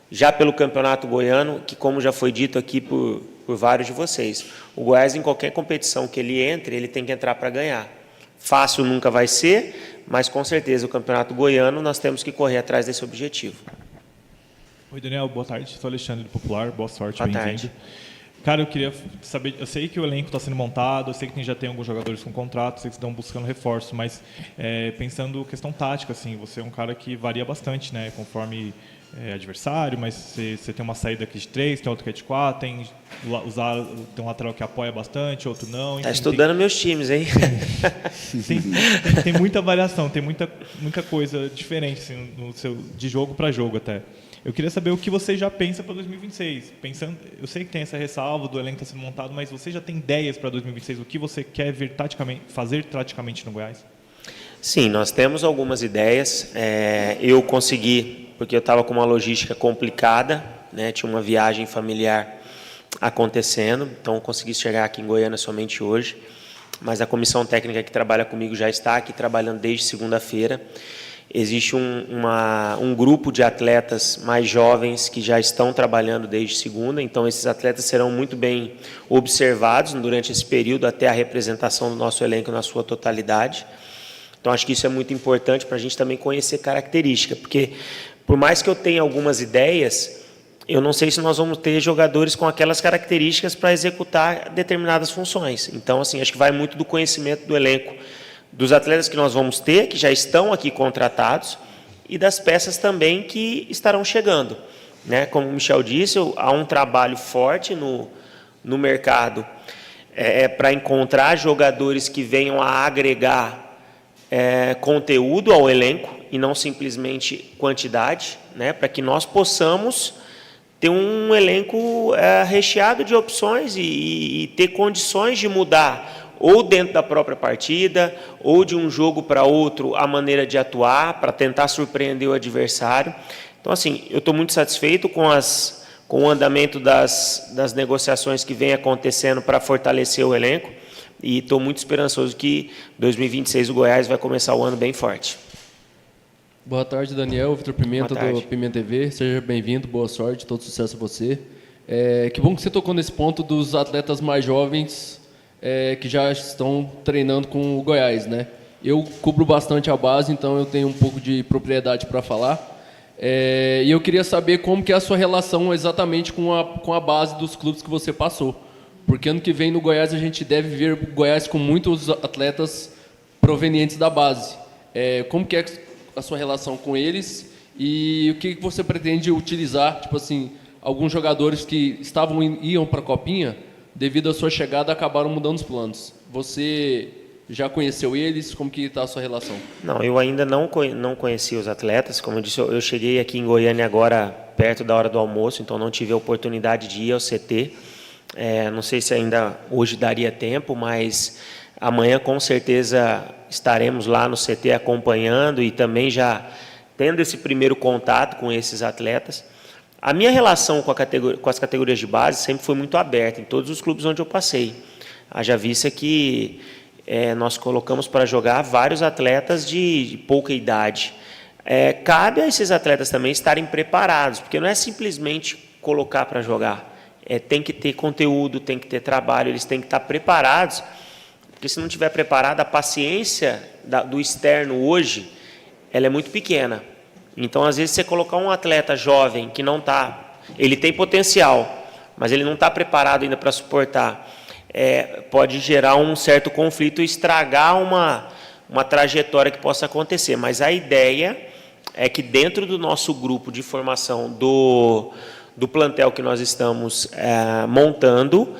já pelo Campeonato Goiano, que como já foi dito aqui por vários de vocês, o Goiás em qualquer competição que ele entre, ele tem que entrar para ganhar. Fácil nunca vai ser, mas com certeza o Campeonato Goiano nós temos que correr atrás desse objetivo. Oi, Daniel, boa tarde. Sou Alexandre do Popular, boa sorte, boa bem-vindo. Tarde. Cara, eu queria saber, eu sei que o elenco está sendo montado, eu sei que já tem alguns jogadores com contrato, sei que estão buscando reforço, mas pensando questão tática, assim, você é um cara que varia bastante, né, conforme adversário, mas você tem uma saída aqui de 3, tem outra que é de 4, tem um lateral que apoia bastante, outro não. Está estudando meus times, hein? Tem muita variação, tem muita coisa diferente assim, no seu, de jogo para jogo até. Eu queria saber o que você já pensa para 2026. Eu sei que tem essa ressalva do elenco está sendo montado, mas você já tem ideias para 2026? O que você quer ver fazer taticamente no Goiás? Sim, nós temos algumas ideias. Eu consegui, porque eu estava com uma logística complicada, né? Tinha uma viagem familiar acontecendo, então eu consegui chegar aqui em Goiânia somente hoje. Mas a comissão técnica que trabalha comigo já está aqui trabalhando desde segunda-feira. Existe um grupo de atletas mais jovens que já estão trabalhando desde segunda, então esses atletas serão muito bem observados durante esse período até a representação do nosso elenco na sua totalidade. Então acho que isso é muito importante para a gente também conhecer característica, porque por mais que eu tenha algumas ideias, eu não sei se nós vamos ter jogadores com aquelas características para executar determinadas funções. Então, assim, acho que vai muito do conhecimento do elenco, dos atletas que nós vamos ter, que já estão aqui contratados, e das peças também que estarão chegando, né? Como o Michel disse, há um trabalho forte no mercado para encontrar jogadores que venham a agregar conteúdo ao elenco e não simplesmente quantidade, né? Para que nós possamos ter um elenco recheado de opções e ter condições de mudar ou dentro da própria partida, ou de um jogo para outro, a maneira de atuar, para tentar surpreender o adversário. Então, assim, eu estou muito satisfeito com o andamento das negociações que vem acontecendo para fortalecer o elenco, e estou muito esperançoso que 2026 o Goiás vai começar o ano bem forte. Boa tarde, Daniel. Vitor Pimenta, do Pimenta TV. Seja bem-vindo, boa sorte, todo sucesso a você. Que bom que você tocou nesse ponto dos atletas mais jovens que já estão treinando com o Goiás, né? Eu cubro bastante a base, então eu tenho um pouco de propriedade para falar. E eu queria saber como que é a sua relação exatamente com a base dos clubes que você passou. Porque ano que vem no Goiás a gente deve ver o Goiás com muitos atletas provenientes da base. Como que é a sua relação com eles e o que você pretende utilizar? Tipo assim, alguns jogadores que iam para a Copinha, devido à sua chegada, acabaram mudando os planos. Você já conheceu eles? Como que está a sua relação? Não, eu ainda não conheci os atletas. Como eu disse, eu cheguei aqui em Goiânia agora perto da hora do almoço, então não tive a oportunidade de ir ao CT. Não sei se ainda hoje daria tempo, mas amanhã com certeza estaremos lá no CT acompanhando e também já tendo esse primeiro contato com esses atletas. A minha relação com as categorias de base sempre foi muito aberta, em todos os clubes onde eu passei. Haja vista que nós colocamos para jogar vários atletas de pouca idade. Cabe a esses atletas também estarem preparados, porque não é simplesmente colocar para jogar. Tem que ter conteúdo, tem que ter trabalho, eles têm que estar preparados, porque se não estiver preparado, a paciência do externo hoje, ela é muito pequena. Então, às vezes, você colocar um atleta jovem que não está, ele tem potencial, mas ele não está preparado ainda para suportar, pode gerar um certo conflito e estragar uma trajetória que possa acontecer. Mas a ideia é que dentro do nosso grupo de formação do plantel que nós estamos montando,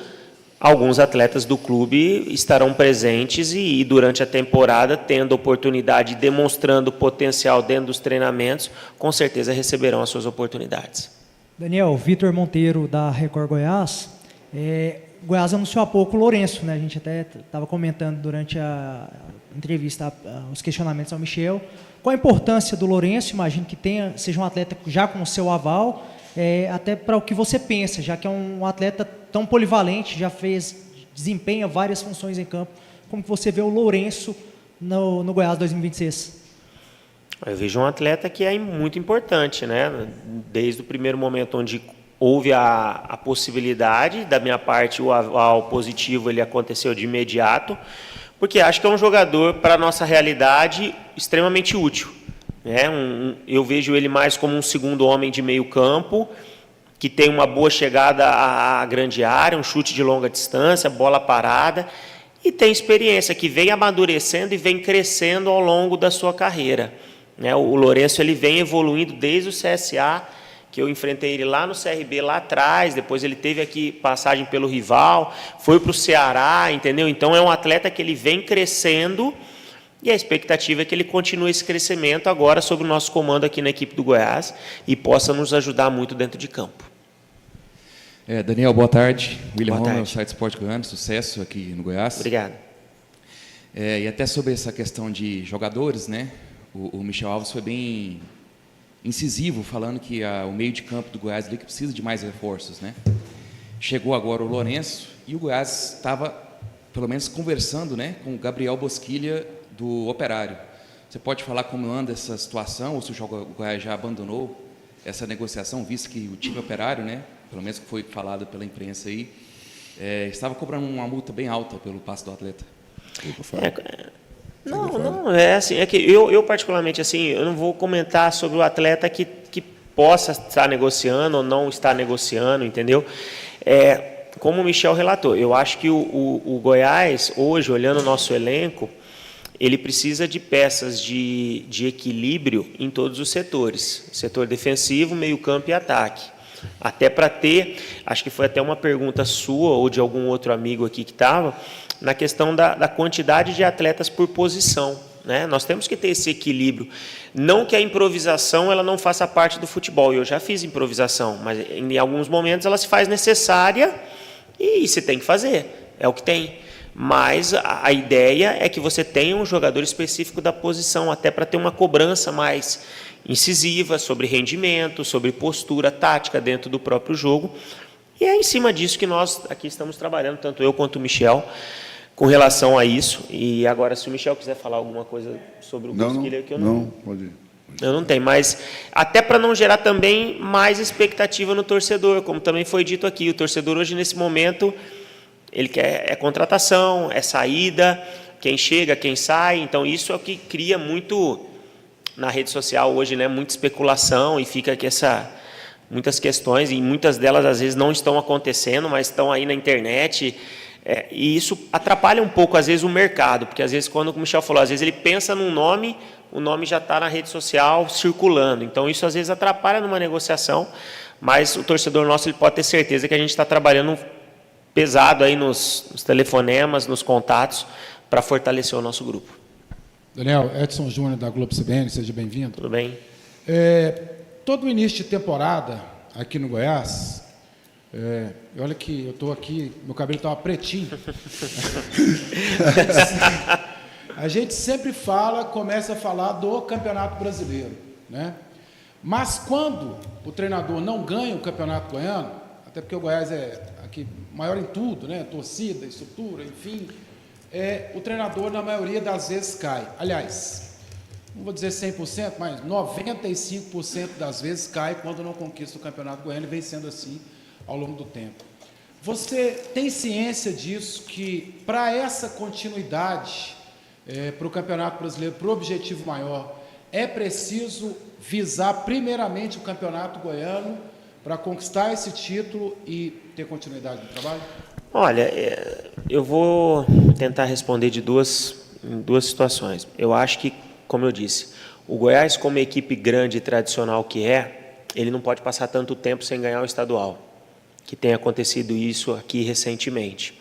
alguns atletas do clube estarão presentes e durante a temporada, tendo oportunidade, demonstrando potencial dentro dos treinamentos, com certeza receberão as suas oportunidades. Daniel, Vitor Monteiro, da Record Goiás. Goiás anunciou há pouco o Lourenço, né? A gente até estava comentando durante a entrevista os questionamentos ao Michel. Qual a importância do Lourenço? Imagino que seja um atleta já com o seu aval, até para o que você pensa, já que é um atleta tão polivalente, já desempenha várias funções em campo. Como que você vê o Lourenço no Goiás 2026? Eu vejo um atleta que é muito importante, né? Desde o primeiro momento onde houve a possibilidade, da minha parte o aval positivo ele aconteceu de imediato, porque acho que é um jogador, para a nossa realidade, extremamente útil. Eu vejo ele mais como um segundo homem de meio campo, que tem uma boa chegada à grande área, um chute de longa distância, bola parada, e tem experiência, que vem amadurecendo e vem crescendo ao longo da sua carreira. O Lourenço ele vem evoluindo desde o CSA, que eu enfrentei ele lá no CRB, lá atrás, depois ele teve aqui passagem pelo rival, foi para o Ceará, entendeu? Então é um atleta que ele vem crescendo, e a expectativa é que ele continue esse crescimento agora sob o nosso comando aqui na equipe do Goiás e possa nos ajudar muito dentro de campo. Daniel, boa tarde. William Romer, site Sport Goiano, sucesso aqui no Goiás. Obrigado. E até sobre essa questão de jogadores, né? O Michel Alves foi bem incisivo, falando que o meio de campo do Goiás ali que precisa de mais reforços, né? Chegou agora o Lourenço e o Goiás estava, pelo menos, conversando, né, com o Gabriel Bosquilha do Operário. Você pode falar como anda essa situação, ou se o Goiás já abandonou essa negociação, visto que o time Operário, né, pelo menos que foi falado pela imprensa aí, estava cobrando uma multa bem alta pelo passe do atleta? Não, é que eu particularmente, assim, eu não vou comentar sobre o atleta que possa estar negociando ou não estar negociando, entendeu? Como o Michel relatou, eu acho que o Goiás, hoje, olhando o nosso elenco, ele precisa de peças de equilíbrio em todos os setores. Setor defensivo, meio campo e ataque. Até para ter, acho que foi até uma pergunta sua ou de algum outro amigo aqui que estava, na questão da quantidade de atletas por posição. Né? Nós temos que ter esse equilíbrio. Não que a improvisação ela não faça parte do futebol. Eu já fiz improvisação, mas em alguns momentos ela se faz necessária e se tem que fazer. É o que tem. Mas a ideia é que você tenha um jogador específico da posição, até para ter uma cobrança mais incisiva sobre rendimento, sobre postura tática dentro do próprio jogo. E é em cima disso que nós aqui estamos trabalhando, tanto eu quanto o Michel, com relação a isso. E agora, se o Michel quiser falar alguma coisa sobre o Bosquilha, que eu não pode ir. Eu não tenho, mas até para não gerar também mais expectativa no torcedor, como também foi dito aqui, o torcedor hoje nesse momento ele quer contratação, saída, quem chega, quem sai. Então isso é o que cria muito na rede social hoje, né? Muita especulação e fica aqui muitas questões e muitas delas às vezes não estão acontecendo, mas estão aí na internet. E isso atrapalha um pouco às vezes o mercado, porque às vezes quando o Michel falou, às vezes ele pensa num nome, o nome já está na rede social circulando. Então isso às vezes atrapalha numa negociação, mas o torcedor nosso ele pode ter certeza que a gente está trabalhando pesado aí nos telefonemas, nos contatos, para fortalecer o nosso grupo. Daniel, Edson Júnior da Globo CBN, seja bem-vindo. Tudo bem. Todo início de temporada aqui no Goiás, olha que eu estou aqui, meu cabelo estava pretinho. A gente sempre começa a falar do Campeonato Brasileiro, né? Mas quando o treinador não ganha o Campeonato Goiano, até porque o Goiás é aqui maior em tudo, né? Torcida, estrutura, enfim. o treinador, na maioria das vezes, cai. Aliás, não vou dizer 100%, mas 95% das vezes cai quando não conquista o Campeonato Goiano, e vem sendo assim ao longo do tempo. Você tem ciência disso, que para essa continuidade, para o Campeonato Brasileiro, para o objetivo maior, é preciso visar primeiramente o Campeonato Goiano para conquistar esse título e ter continuidade no trabalho? Olha, eu vou tentar responder em duas situações. Eu acho que, como eu disse, o Goiás, como equipe grande e tradicional que ele não pode passar tanto tempo sem ganhar o estadual, que tem acontecido isso aqui recentemente.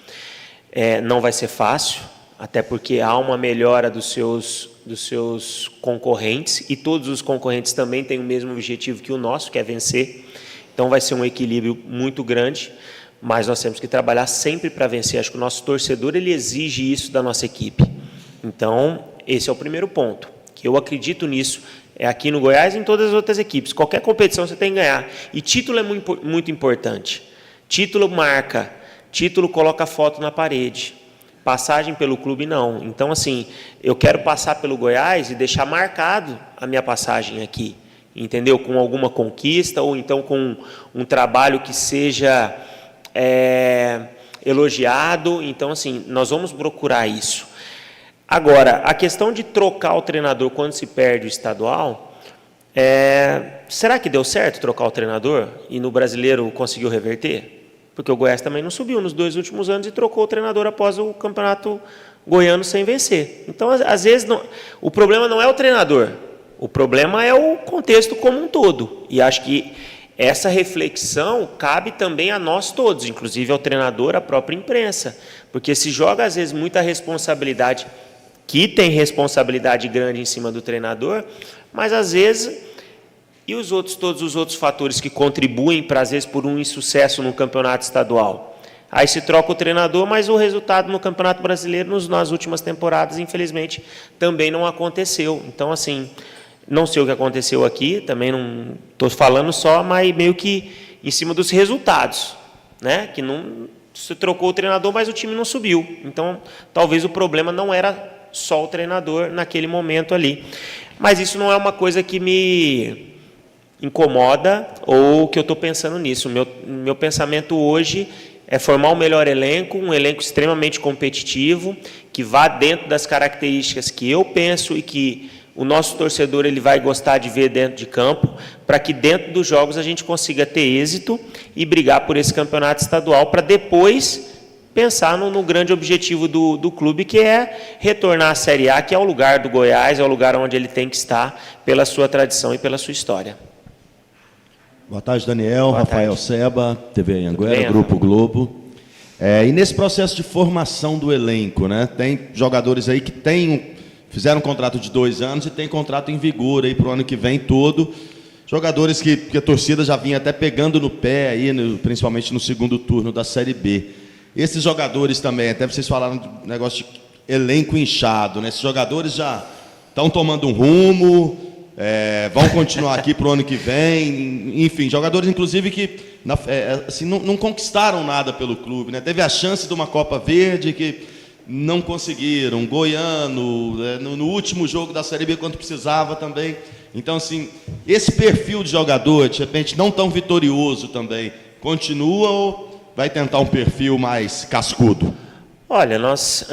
Não vai ser fácil, até porque há uma melhora dos seus concorrentes, e todos os concorrentes também têm o mesmo objetivo que o nosso, que é vencer. Então vai ser um equilíbrio muito grande, mas nós temos que trabalhar sempre para vencer. Acho que o nosso torcedor, ele exige isso da nossa equipe. Então, esse é o primeiro ponto, que eu acredito nisso, aqui no Goiás e em todas as outras equipes. Qualquer competição você tem que ganhar. E título é muito importante. Título marca, título coloca foto na parede. Passagem pelo clube, não. Então, assim, eu quero passar pelo Goiás e deixar marcado a minha passagem aqui, entendeu? Com alguma conquista, ou então com um trabalho que seja elogiado. Então, assim, nós vamos procurar isso. Agora, a questão de trocar o treinador quando se perde o estadual, será que deu certo trocar o treinador e no Brasileiro conseguiu reverter? Porque o Goiás também não subiu nos 2 últimos anos e trocou o treinador após o Campeonato Goiano sem vencer. Então, às vezes, o problema não é o treinador, o problema é o contexto como um todo. E acho que essa reflexão cabe também a nós todos, inclusive ao treinador, à própria imprensa, porque se joga, às vezes, muita responsabilidade, que tem responsabilidade grande em cima do treinador, mas, às vezes, e todos os outros fatores que contribuem, para, às vezes, por um insucesso no campeonato estadual. Aí se troca o treinador, mas o resultado no Campeonato Brasileiro, nas últimas temporadas, infelizmente, também não aconteceu. Então, assim, não sei o que aconteceu aqui, também não estou falando só, mas meio que em cima dos resultados, né? Que não se trocou o treinador, mas o time não subiu. Então, talvez o problema não era só o treinador naquele momento ali. Mas isso não é uma coisa que me incomoda ou que eu estou pensando nisso. Meu pensamento hoje é formar um melhor elenco, um elenco extremamente competitivo, que vá dentro das características que eu penso e que o nosso torcedor ele vai gostar de ver dentro de campo, para que dentro dos jogos a gente consiga ter êxito e brigar por esse campeonato estadual, para depois pensar no grande objetivo do clube, que é retornar à Série A, que é o lugar do Goiás, é o lugar onde ele tem que estar, pela sua tradição e pela sua história. Boa tarde, Daniel. Boa Rafael tarde. Seba, TV Anhanguera, bem, Grupo Globo. E nesse processo de formação do elenco, né, tem jogadores aí que fizeram um contrato de 2 anos e tem contrato em vigor aí para o ano que vem todo. Jogadores que a torcida já vinha até pegando no pé, aí, principalmente no segundo turno da Série B. Esses jogadores também, até vocês falaram do negócio de elenco inchado, né? Esses jogadores já estão tomando um rumo, vão continuar aqui para o ano que vem. Enfim, jogadores, inclusive, que assim, não conquistaram nada pelo clube, né? Teve a chance de uma Copa Verde que não conseguiram. Goiano, no último jogo da Série B, quando precisava também. Então, assim, esse perfil de jogador, de repente, não tão vitorioso também, continua ou vai tentar um perfil mais cascudo? Olha, nós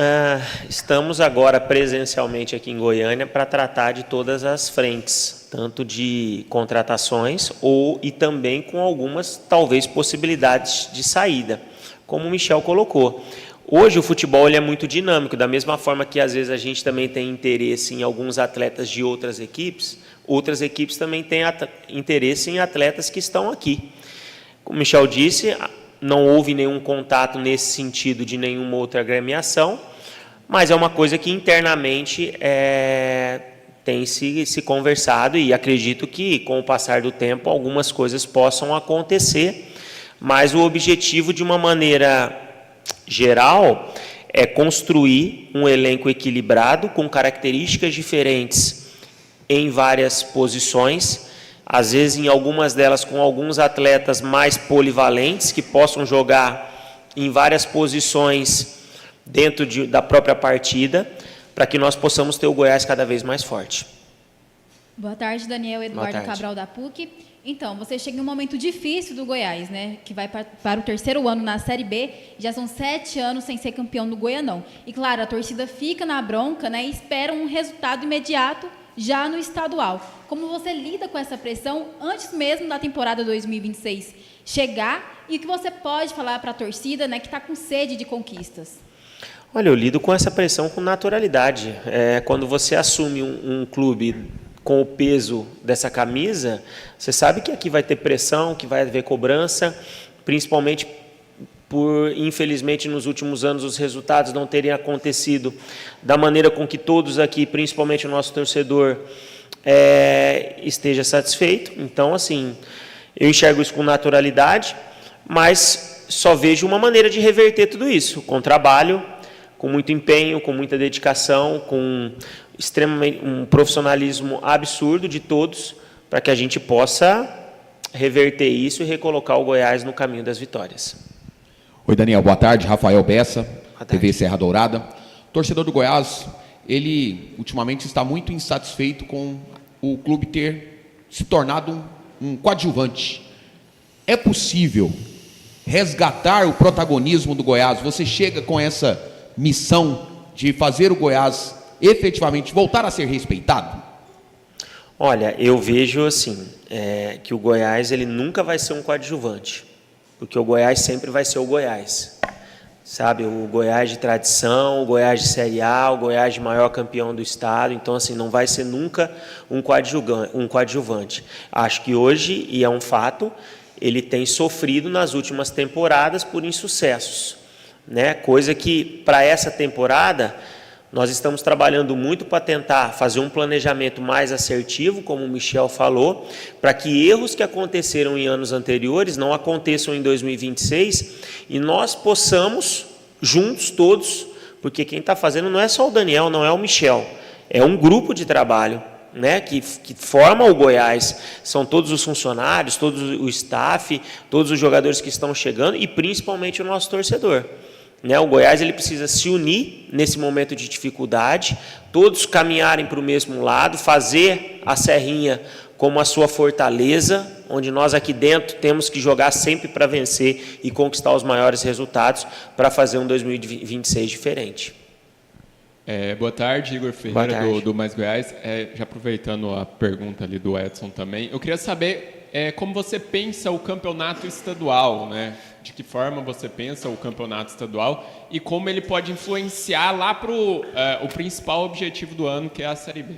estamos agora presencialmente aqui em Goiânia para tratar de todas as frentes, tanto de contratações e também com algumas, talvez, possibilidades de saída, como o Michel colocou. Hoje o futebol ele é muito dinâmico, da mesma forma que às vezes a gente também tem interesse em alguns atletas de outras equipes também têm interesse em atletas que estão aqui. Como o Michel disse, não houve nenhum contato nesse sentido de nenhuma outra agremiação, mas é uma coisa que internamente tem se conversado, e acredito que com o passar do tempo algumas coisas possam acontecer, mas o objetivo, de uma maneira geral, é construir um elenco equilibrado com características diferentes em várias posições, às vezes em algumas delas com alguns atletas mais polivalentes que possam jogar em várias posições dentro da própria partida, para que nós possamos ter o Goiás cada vez mais forte. Boa tarde, Daniel Eduardo Cabral da PUC. Então, você chega em um momento difícil do Goiás, né? Que vai para o terceiro ano na Série B, já são 7 anos sem ser campeão do Goianão. E, claro, a torcida fica na bronca, né? E espera um resultado imediato já no estadual. Como você lida com essa pressão antes mesmo da temporada 2026 chegar? E o que você pode falar para a torcida, né? Que está com sede de conquistas? Olha, eu lido com essa pressão com naturalidade. Quando você assume um clube com o peso dessa camisa, você sabe que aqui vai ter pressão, que vai haver cobrança, principalmente por, infelizmente, nos últimos anos os resultados não terem acontecido da maneira com que todos aqui, principalmente o nosso torcedor, esteja satisfeito. Então, assim, eu enxergo isso com naturalidade, mas só vejo uma maneira de reverter tudo isso, com trabalho, com muito empenho, com muita dedicação, com extremamente um profissionalismo absurdo de todos, para que a gente possa reverter isso e recolocar o Goiás no caminho das vitórias. Oi, Daniel, boa tarde. Rafael Bessa, TV Serra Dourada. Torcedor do Goiás, ele ultimamente está muito insatisfeito com o clube ter se tornado um coadjuvante. É possível resgatar o protagonismo do Goiás? Você chega com essa missão de fazer o Goiás efetivamente voltar a ser respeitado? Olha, eu vejo assim, que o Goiás ele nunca vai ser um coadjuvante, porque o Goiás sempre vai ser o Goiás, sabe? O Goiás de tradição, o Goiás de Série A, o Goiás de maior campeão do estado. Então, assim, não vai ser nunca um coadjuvante. Acho que hoje, e é um fato, ele tem sofrido nas últimas temporadas por insucessos, né? Coisa que, para essa temporada, nós estamos trabalhando muito para tentar fazer um planejamento mais assertivo, como o Michel falou, para que erros que aconteceram em anos anteriores não aconteçam em 2026 e nós possamos, juntos todos, porque quem está fazendo não é só o Daniel, não é o Michel, é um grupo de trabalho, né, que forma o Goiás, são todos os funcionários, todo o staff, todos os jogadores que estão chegando e principalmente o nosso torcedor. O Goiás ele precisa se unir nesse momento de dificuldade, todos caminharem para o mesmo lado, fazer a Serrinha como a sua fortaleza, onde nós aqui dentro temos que jogar sempre para vencer e conquistar os maiores resultados para fazer um 2026 diferente. Boa tarde, Igor Ferreira, do Mais Goiás. Já aproveitando a pergunta ali do Edson também, eu queria saber como você pensa o campeonato estadual, né? De que forma você pensa o campeonato estadual e como ele pode influenciar lá para o principal objetivo do ano, que é a Série B.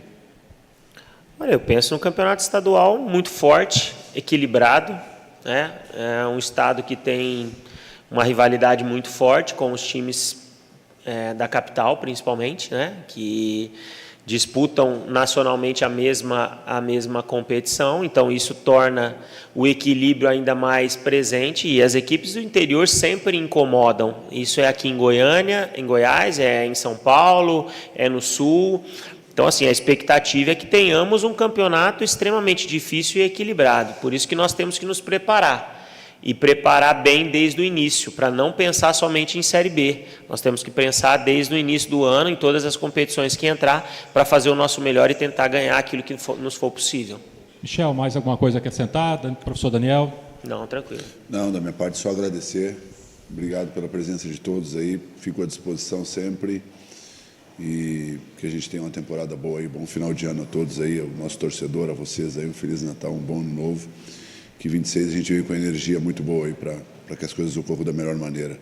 Olha, eu penso no campeonato estadual muito forte, equilibrado, né? É um estado que tem uma rivalidade muito forte com os times da capital, principalmente, né? Que disputam nacionalmente a mesma competição, então isso torna o equilíbrio ainda mais presente e as equipes do interior sempre incomodam. Isso é aqui em Goiânia, em Goiás, é em São Paulo, é no Sul. Então, assim, a expectativa é que tenhamos um campeonato extremamente difícil e equilibrado. Por isso que nós temos que nos preparar. E preparar bem desde o início, para não pensar somente em Série B. Nós temos que pensar desde o início do ano, em todas as competições que entrar, para fazer o nosso melhor e tentar ganhar aquilo que nos for possível. Michel, mais alguma coisa a acrescentar? Professor Daniel? Não, tranquilo. Não, da minha parte, só agradecer. Obrigado pela presença de todos aí. Fico à disposição sempre. E que a gente tenha uma temporada boa aí, bom final de ano a todos aí, ao nosso torcedor, a vocês aí, um Feliz Natal, um bom ano novo. Que 26 a gente veio com energia muito boa aí para que as coisas ocorram da melhor maneira.